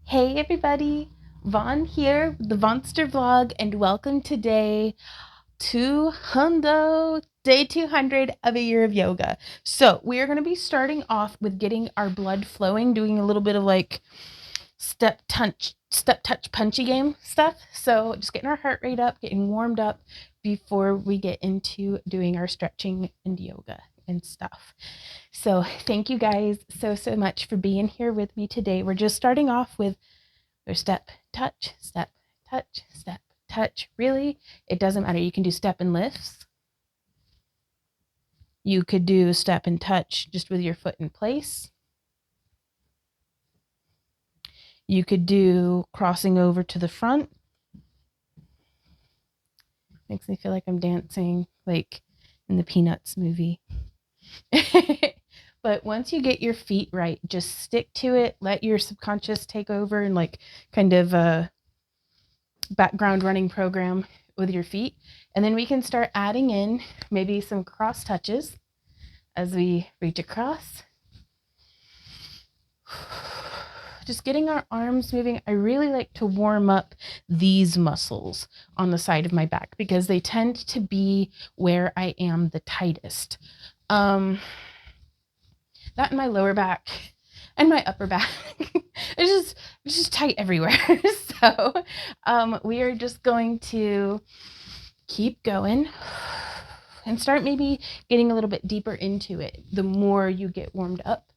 Hey everybody, Vaughn here with the Vonster vlog, and welcome to day 200 of a year of yoga. So we are going to be starting off with getting our blood flowing, doing a little bit of like step touch punchy game stuff. So just getting our heart rate up, getting warmed up before we get into doing our stretching and yoga and stuff. So thank you guys so much for being here with me today. We're just starting off with their step, touch, step, touch, step, touch. Really, it doesn't matter. You can do step and lifts. You could do step and touch just with your foot in place. You could do crossing over to the front. Makes me feel like I'm dancing like in the Peanuts movie. But once you get your feet right, just stick to it. Let your subconscious take over and like kind of a background running program with your feet. And then we can start adding in maybe some cross touches as we reach across. Just getting our arms moving. I really like to warm up these muscles on the side of my back because they tend to be where I am the tightest. That and my lower back and my upper back. it's just tight everywhere. So we are just going to keep going and start maybe getting a little bit deeper into it. The more you get warmed up,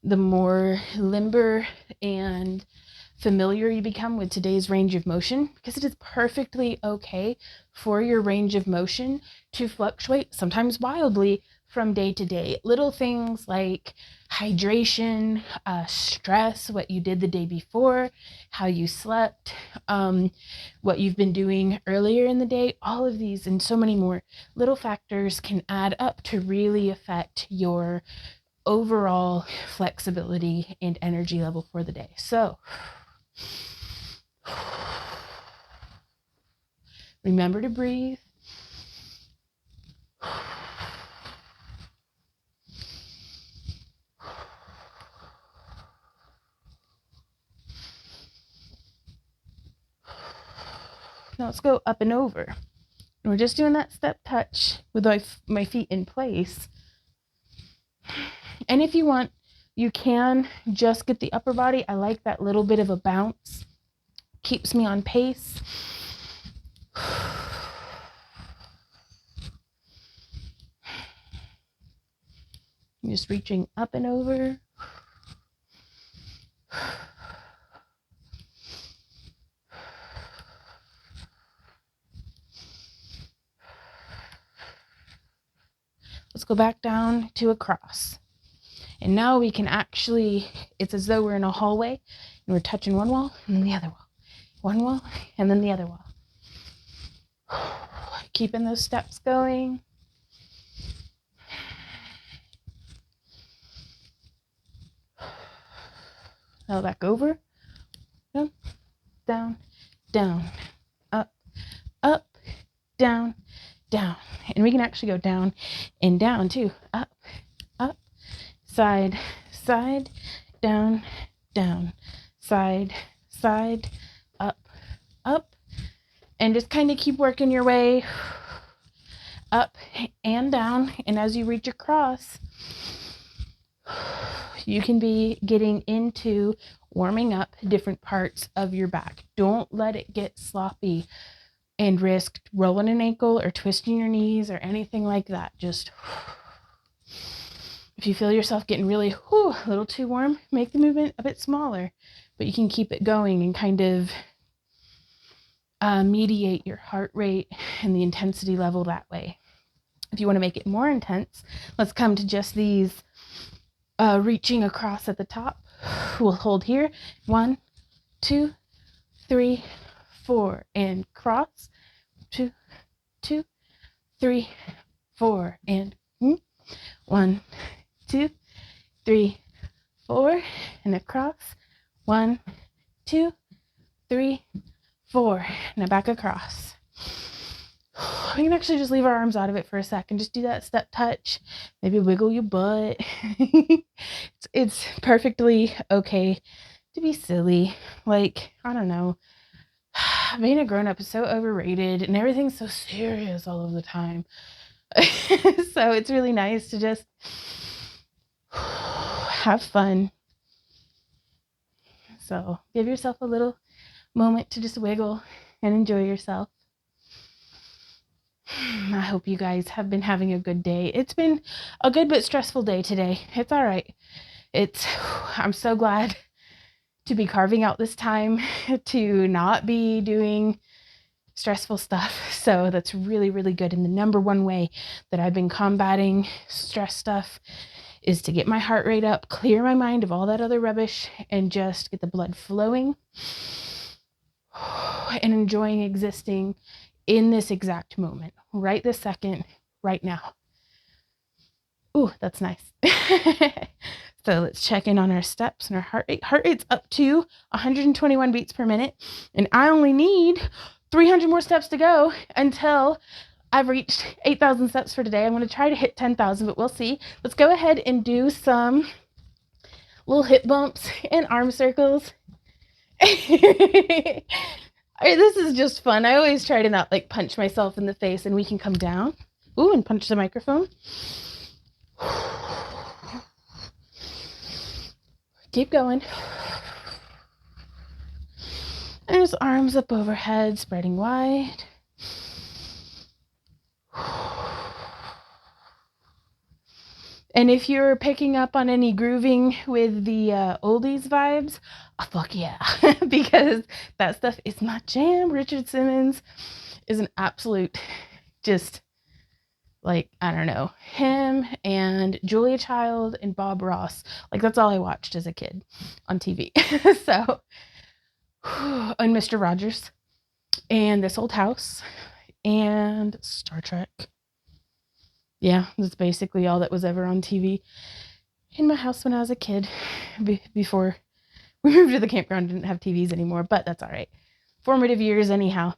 the more limber and familiar you become with today's range of motion, because it is perfectly okay for your range of motion to fluctuate, sometimes wildly, from day to day. Little things like hydration, stress, what you did the day before, how you slept, what you've been doing earlier in the day, all of these and so many more little factors can add up to really affect your overall flexibility and energy level for the day. So remember to breathe. Now let's go up and over. And we're just doing that step touch with my feet in place. And if you want, you can just get the upper body. I like that little bit of a bounce. Keeps me on pace. I'm just reaching up and over. Let's go back down to a cross. And now we can actually, it's as though we're in a hallway and we're touching one wall and then the other wall. One wall and then the other wall. Keeping those steps going. Now back over. Down, down, down, up, up, down, down. And we can actually go down and down too. Up, up, side, side, down, down, side, side, up, up. And just kind of keep working your way up and down. And as you reach across, you can be getting into warming up different parts of your back. Don't let it get sloppy and risk rolling an ankle or twisting your knees or anything like that. Just if you feel yourself getting really a little too warm, make the movement a bit smaller, but you can keep it going and kind of mediate your heart rate and the intensity level that way. If you want to make it more intense, let's come to just these reaching across at the top. We'll hold here. 1, 2, 3, 4, and cross. 2, 2, 3, 4, and 1, 2, 3, 4, and across. 1, 2, 3, 4. Now back across. We can actually just leave our arms out of it for a second. Just do that step touch. Maybe wiggle your butt. It's perfectly okay to be silly. Like, I don't know. Being a grown-up is so overrated and everything's so serious all of the time. So it's really nice to just have fun. So give yourself a little moment to just wiggle and enjoy yourself. I hope you guys have been having a good day. It's been a good but stressful day today. It's all right. I'm so glad to be carving out this time to not be doing stressful stuff. So that's really, really good. And the number one way that I've been combating stress stuff is to get my heart rate up, clear my mind of all that other rubbish, and just get the blood flowing and enjoying existing in this exact moment, right this second, right now. Ooh, that's nice. So let's check in on our steps and our heart rate. Heart rate's up to 121 beats per minute, and I only need 300 more steps to go until I've reached 8,000 steps for today. I'm going to try to hit 10,000, but we'll see. Let's go ahead and do some little hip bumps and arm circles. This is just fun. I always try to not like punch myself in the face, and we can come down. Ooh, and punch the microphone. Keep going. And just arms up overhead, spreading wide. And if you're picking up on any grooving with the oldies vibes, oh, fuck yeah, because that stuff is my jam. Richard Simmons is an absolute, just like, I don't know, him and Julia Child and Bob Ross. Like, that's all I watched as a kid on TV. So, and Mr. Rogers and This Old House and Star Trek. Yeah, that's basically all that was ever on TV in my house when I was a kid. Before we moved to the campground, didn't have TVs anymore, but that's all right. Formative years anyhow.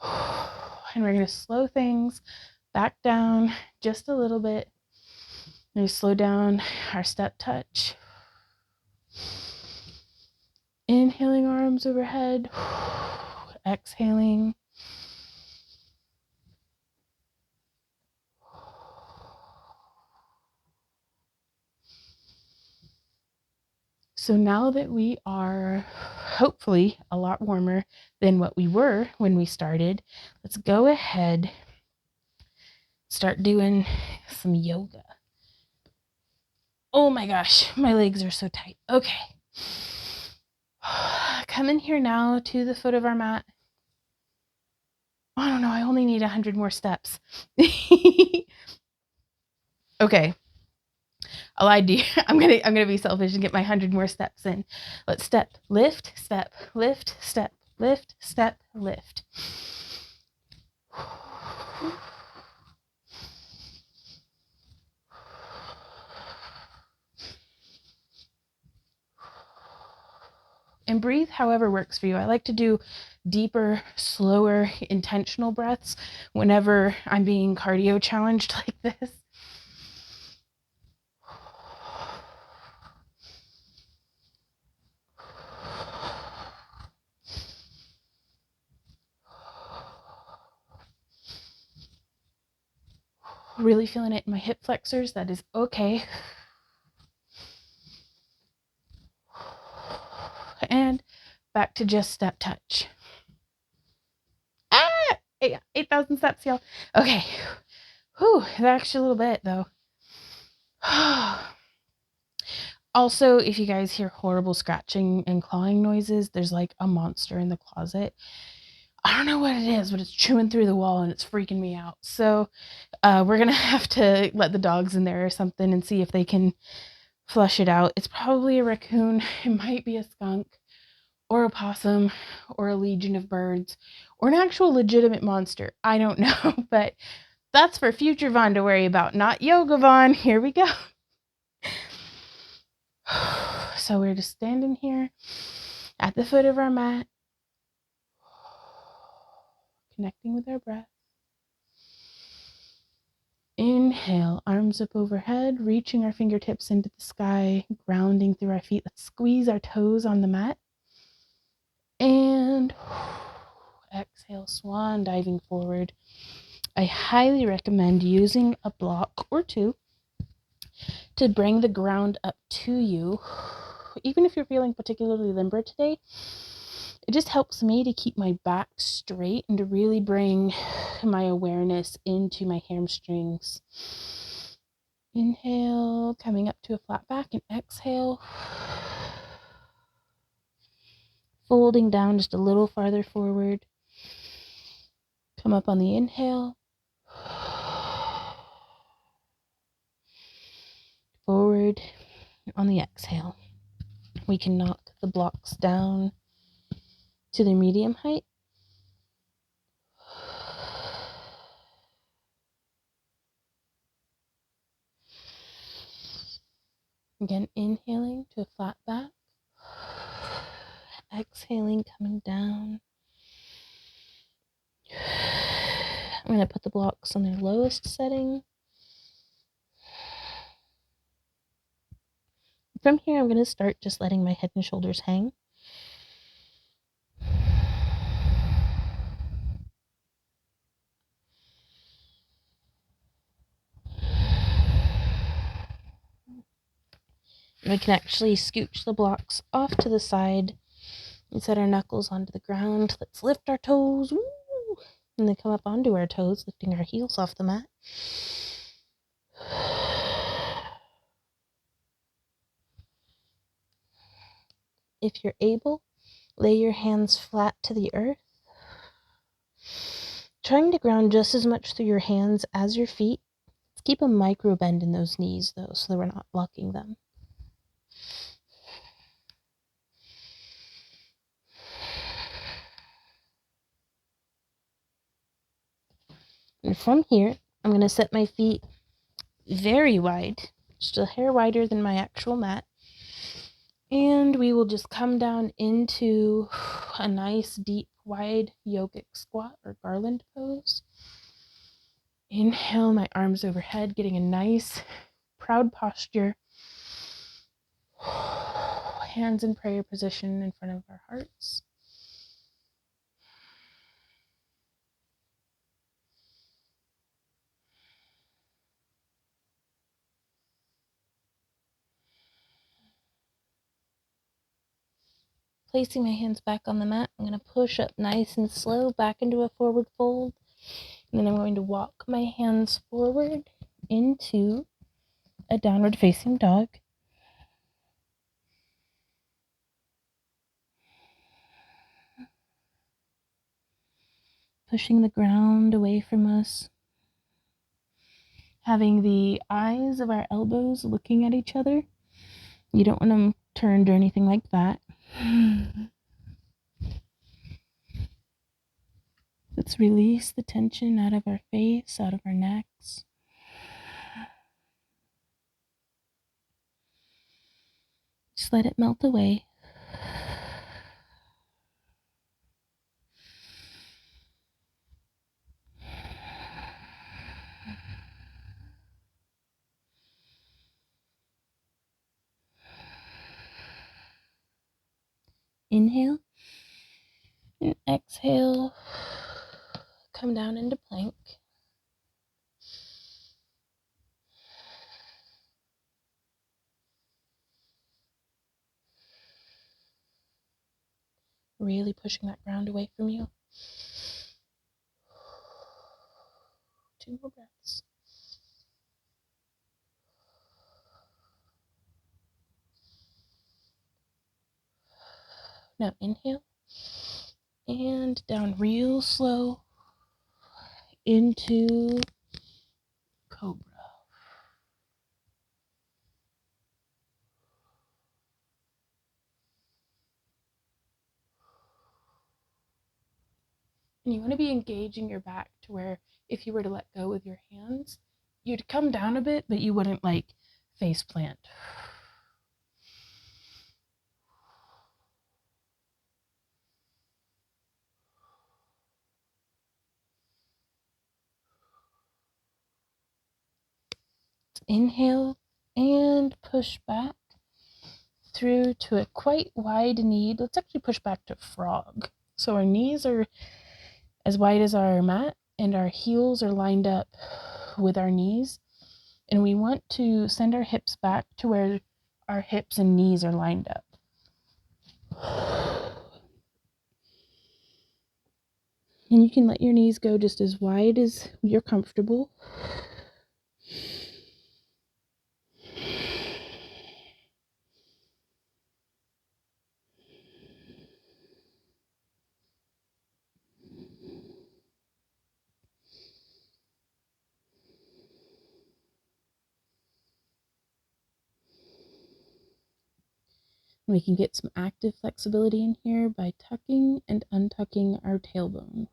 And we're going to slow things back down just a little bit. We're going to slow down our step touch. Inhaling, arms overhead. Exhaling. So now that we are hopefully a lot warmer than what we were when we started, let's go ahead, start doing some yoga. Oh my gosh, my legs are so tight. Okay. Come in here now to the foot of our mat. I don't know, I only need 100 more steps. Okay. I lied to you. I'm gonna be selfish and get my 100 more steps in. Let's step, lift, step, lift, step, lift, step, lift. And breathe however works for you. I like to do deeper, slower, intentional breaths whenever I'm being cardio challenged like this. Really feeling it in my hip flexors. That is okay. And back to just step touch. 8,000 steps, y'all. Okay. Whew, that's actually a little bit, though. Also, if you guys hear horrible scratching and clawing noises, there's like a monster in the closet. I don't know what it is, but it's chewing through the wall and it's freaking me out. So we're going to have to let the dogs in there or something and see if they can flush it out. It's probably a raccoon. It might be a skunk or a possum or a legion of birds or an actual legitimate monster. I don't know, but that's for future Vaughn to worry about, not yoga Vaughn. Here we go. So we're just standing here at the foot of our mat, connecting with our breath. Inhale. Inhale, arms up overhead, reaching our fingertips into the sky, grounding through our feet. Let's squeeze our toes on the mat. And exhale, swan diving forward. I highly recommend using a block or two to bring the ground up to you. Even if you're feeling particularly limber today, it just helps me to keep my back straight and to really bring my awareness into my hamstrings. Inhale, coming up to a flat back, and exhale, folding down just a little farther forward. Come up on the inhale, forward on the exhale. We can knock the blocks down to their medium height. Again, inhaling to a flat back. Exhaling, coming down. I'm going to put the blocks on their lowest setting. From here, I'm going to start just letting my head and shoulders hang. We can actually scooch the blocks off to the side and set our knuckles onto the ground. Let's lift our toes. Woo! And then come up onto our toes, lifting our heels off the mat. If you're able, lay your hands flat to the earth, trying to ground just as much through your hands as your feet. Let's keep a micro bend in those knees, though, so that we're not blocking them. And from here, I'm going to set my feet very wide, just a hair wider than my actual mat. And we will just come down into a nice, deep, wide yogic squat or garland pose. Inhale, my arms overhead, getting a nice, proud posture. Hands in prayer position in front of our hearts. Placing my hands back on the mat, I'm going to push up nice and slow back into a forward fold. And then I'm going to walk my hands forward into a downward facing dog. Pushing the ground away from us. Having the eyes of our elbows looking at each other. You don't want them turned or anything like that. Let's release the tension out of our face, out of our necks. Just let it melt away. Inhale and exhale. Come down into plank. Really pushing that ground away from you. 2 more breaths. Now inhale and down real slow into cobra. And you want to be engaging your back to where if you were to let go with your hands, you'd come down a bit, but you wouldn't like face plant. Inhale and push back through to a quite wide knee. Let's actually push back to frog. So our knees are as wide as our mat and our heels are lined up with our knees. And we want to send our hips back to where our hips and knees are lined up. And you can let your knees go just as wide as you're comfortable. We can get some active flexibility in here by tucking and untucking our tailbone.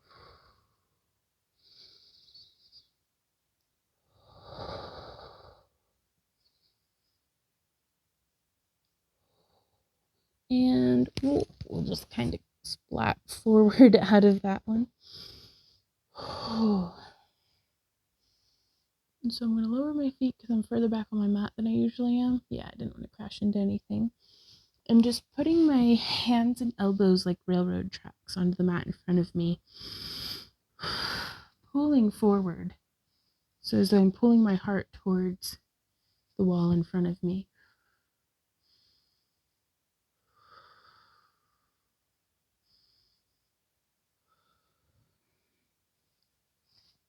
And we'll just kind of splat forward out of that one. And so I'm going to lower my feet because I'm further back on my mat than I usually am. Yeah, I didn't want to crash into anything. I'm just putting my hands and elbows like railroad tracks onto the mat in front of me, pulling forward. So as though I'm pulling my heart towards the wall in front of me.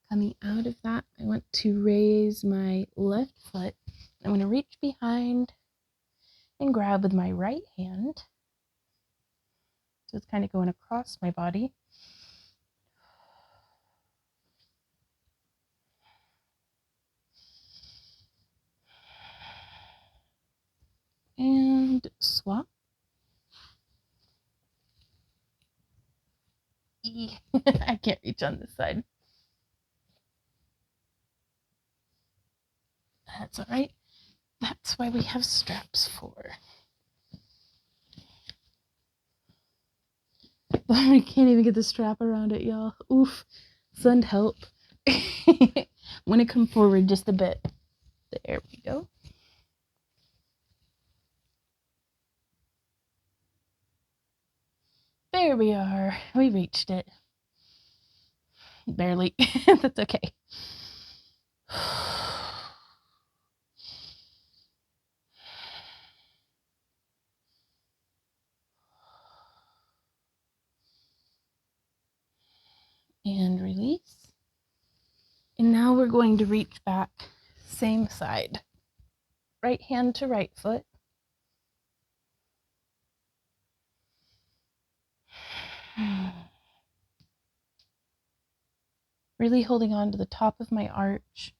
Coming out of that, I want to raise my left foot. I'm going to reach behind and grab with my right hand. So it's kind of going across my body. And swap. I can't reach on this side. That's all right. That's why we have straps for. I can't even get the strap around it, y'all. Oof. Send help. I'm going to come forward just a bit. There we go. There we are. We reached it. Barely. That's okay. And release. And now we're going to reach back, same side. Right hand to right foot. Really holding on to the top of my arch.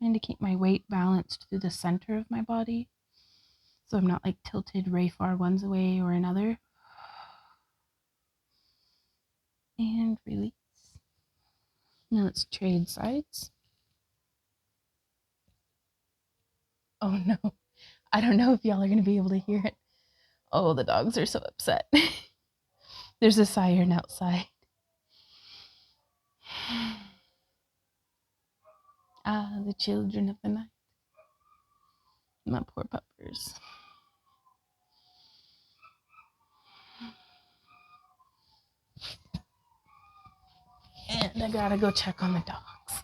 Trying to keep my weight balanced through the center of my body, so I'm not like tilted very far one way or another. And release. Now let's trade sides. Oh no, I don't know if y'all are going to be able to hear it. Oh, the dogs are so upset. There's a siren outside. Ah, the children of the night. My poor puppers. And I gotta go check on the dogs.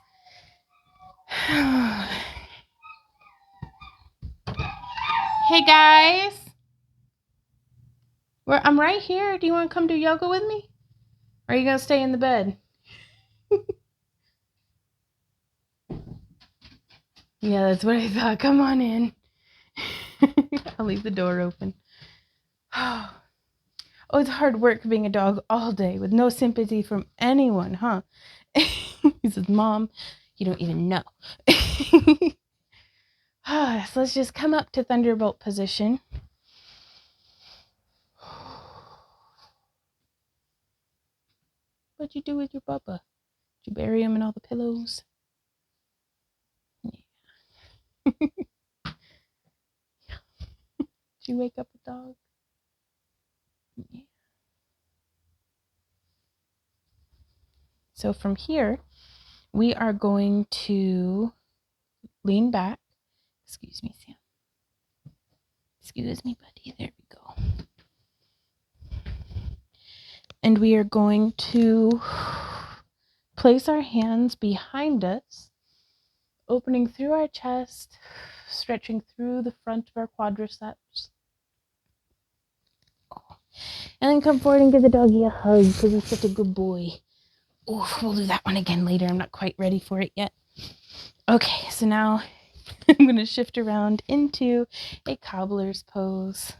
Hey guys. I'm right here. Do you want to come do yoga with me? Or are you gonna stay in the bed? Yeah, that's what I thought. Come on in. I'll leave the door open. Oh, it's hard work being a dog all day with no sympathy from anyone, huh? He says, Mom, you don't even know. So let's just come up to Thunderbolt position. What'd you do with your Bubba? Did you bury him in all the pillows? Yeah. Did you wake up a dog? Yeah. So from here, we are going to lean back. Excuse me, Sam. Excuse me, buddy. There we go. And we are going to place our hands behind us, opening through our chest, stretching through the front of our quadriceps. And then come forward and give the doggy a hug because he's such a good boy. Oh, we'll do that one again later. I'm not quite ready for it yet. Okay, so now I'm going to shift around into a cobbler's pose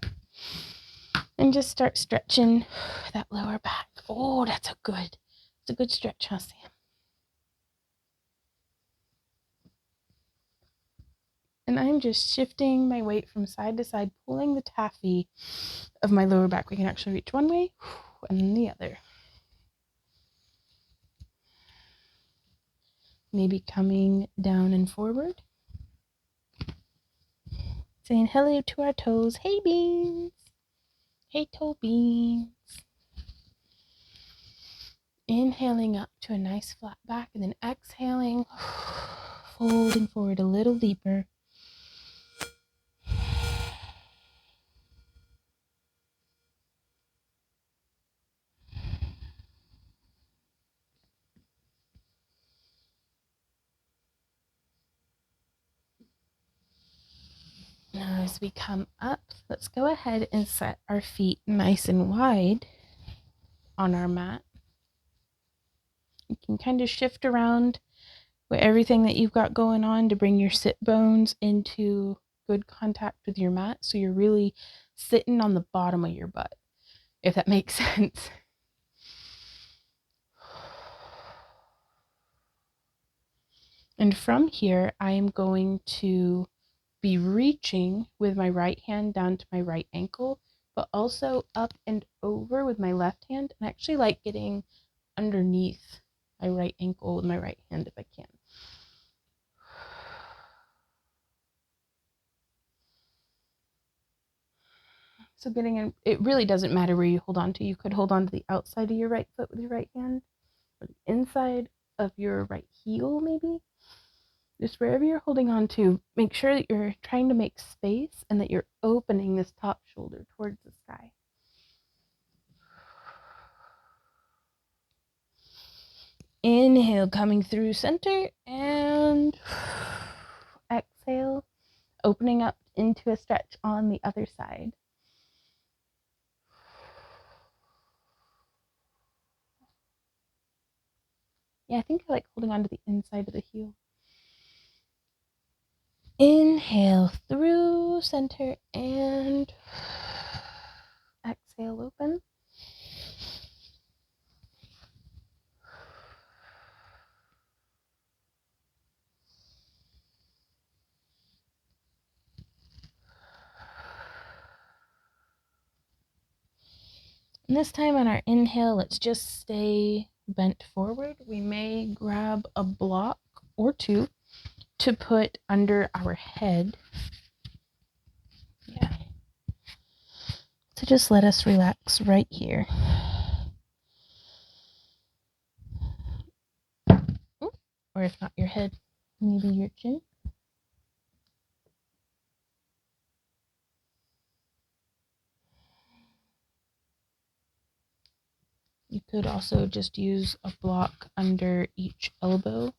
and just start stretching that lower back. Oh, it's a good stretch, huh, Sam? And I'm just shifting my weight from side to side, pulling the taffy of my lower back. We can actually reach one way and then the other. Maybe coming down and forward. Saying hello to our toes. Hey, beans. Hey, toe beans. Inhaling up to a nice flat back and then exhaling, folding forward a little deeper. Now as we come up, let's go ahead and set our feet nice and wide on our mat. You can kind of shift around with everything that you've got going on to bring your sit bones into good contact with your mat, so you're really sitting on the bottom of your butt, if that makes sense. And from here, I am going to be reaching with my right hand down to my right ankle, but also up and over with my left hand, and I actually like getting underneath my right ankle with my right hand if I can. So getting in, it really doesn't matter where you hold on to. You could hold on to the outside of your right foot with your right hand, or the inside of your right heel maybe. Just wherever you're holding on to, make sure that you're trying to make space and that you're opening this top shoulder towards the sky. Inhale, coming through center, and exhale, opening up into a stretch on the other side. Yeah, I think I like holding on to the inside of the heel. Inhale through center and exhale, open. And this time on our inhale, let's just stay bent forward. We may grab a block or two to put under our head. Yeah. So just let us relax right here. Or if not your head, maybe your chin. You could also just use a block under each elbow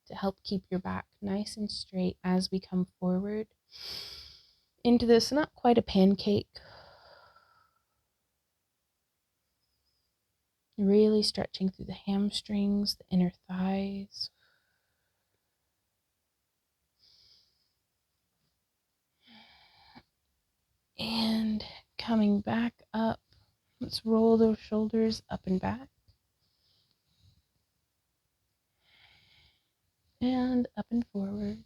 to help keep your back nice and straight as we come forward into this, not quite a pancake. Really stretching through the hamstrings, the inner thighs. And coming back up, let's roll those shoulders up and back. And up and forward.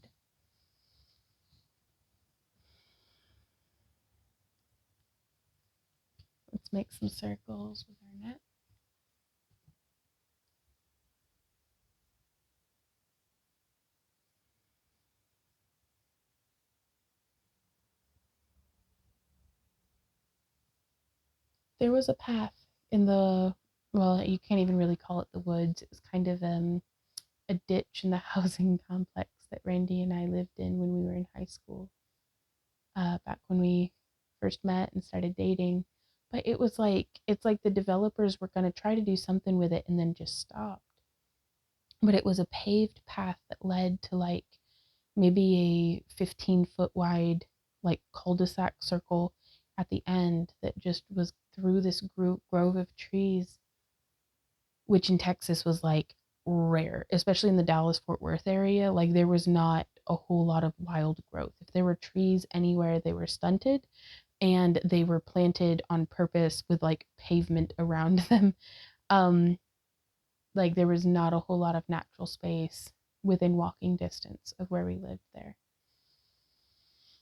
Let's make some circles with our neck. There was a path in the, well, you can't even really call it the woods. It was kind of a ditch in the housing complex that Randy and I lived in when we were in high school, back when we first met and started dating. But it was like, it's like the developers were going to try to do something with it and then just stopped. But it was a paved path that led to like maybe a 15-foot wide, like cul-de-sac circle at the end that just was through this grove of trees, which in Texas was like rare, especially in the Dallas Fort Worth area. Like there was not a whole lot of wild growth. If there were trees anywhere, they were stunted and they were planted on purpose with like pavement around them. Um, like there was not a whole lot of natural space within walking distance of where we lived there,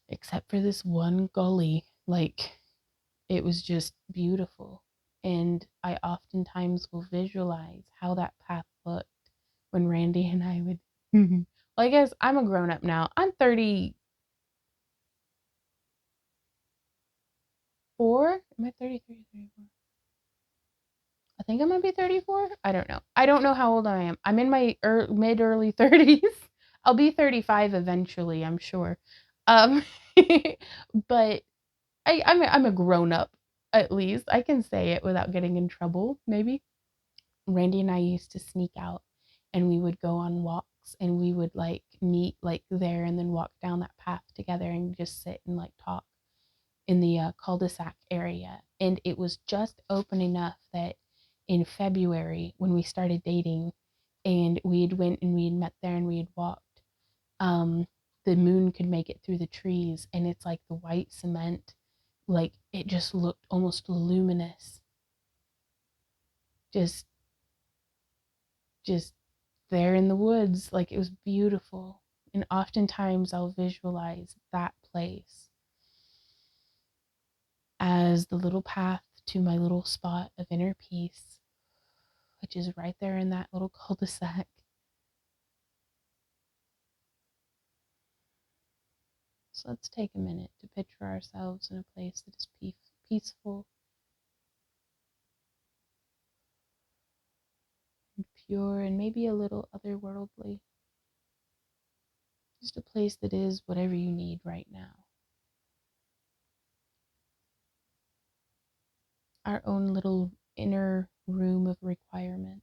except for this one gully. Like it was just beautiful. And I oftentimes will visualize how that path looked when Randy and I would. Well, I guess I'm a grown up now. I'm 34. Am I 33 or 34? I think I'm gonna be 34. I don't know. I don't know how old I am. I'm in my mid early 30s. I'll be 35 eventually, I'm sure. Um, but I'm a grown up at least. I can say it without getting in trouble. Maybe. Randy and I used to sneak out, and we would go on walks, and we would like meet like there and then walk down that path together and just sit and like talk in the cul-de-sac area. And it was just open enough that in February when we started dating and we had went and we had met there and we had walked, um, the moon could make it through the trees, and it's like the white cement, like it just looked almost luminous, just just there in the woods. Like it was beautiful. And oftentimes I'll visualize that place as the little path to my little spot of inner peace, which is right there in that little cul-de-sac. So let's take a minute to picture ourselves in a place that is peaceful and pure and maybe a little otherworldly. Just a place that is whatever you need right now. Our own little inner room of requirement.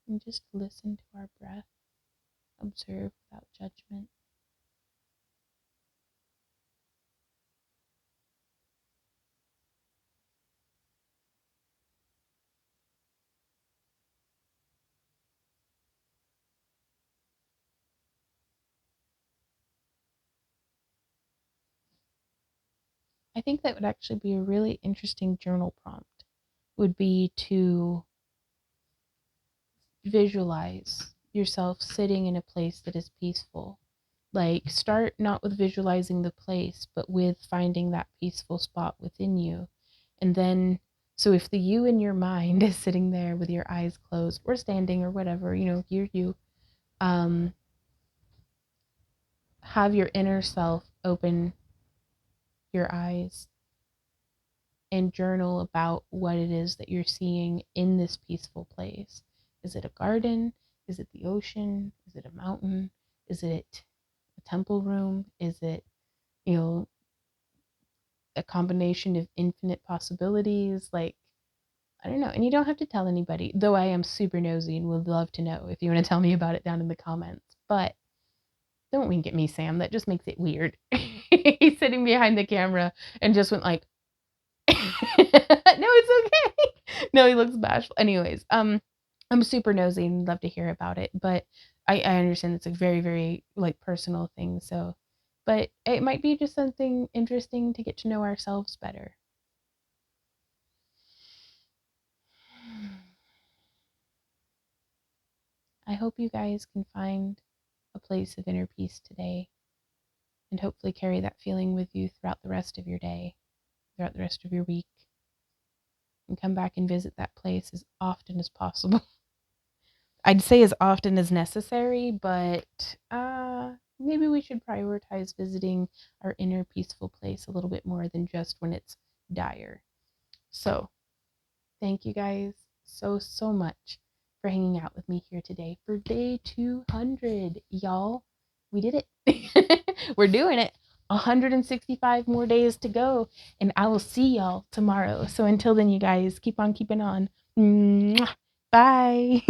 And just listen to our breath. Observe without judgment. I think that would actually be a really interesting journal prompt, would be to visualize yourself sitting in a place that is peaceful. Like start not with visualizing the place, but with finding that peaceful spot within you. And then, so if the you in your mind is sitting there with your eyes closed or standing or whatever, you're you, um, have your inner self open your eyes and journal about what it is that you're seeing in this peaceful place. Is it a garden? Is it the ocean? Is it a mountain? Is it a temple room? Is it, you know, a combination of infinite possibilities? Like, I don't know. And you don't have to tell anybody, though I am super nosy and would love to know if you want to tell me about it down in the comments. But don't wink at me, Sam. That just makes it weird. He's sitting behind the camera and just went like, no, it's okay. No, he looks bashful. Anyways, I'm super nosy and love to hear about it, but I understand it's a very, very like personal thing. So, but it might be just something interesting to get to know ourselves better. I hope you guys can find a place of inner peace today and hopefully carry that feeling with you throughout the rest of your day, throughout the rest of your week, and come back and visit that place as often as possible. I'd say as often as necessary, but maybe we should prioritize visiting our inner peaceful place a little bit more than just when it's dire. So, thank you guys so much for hanging out with me here today for day 200. Y'all, we did it. We're doing it. 165 more days to go, and I will see y'all tomorrow. So until then, you guys keep on keeping on. Mwah. Bye.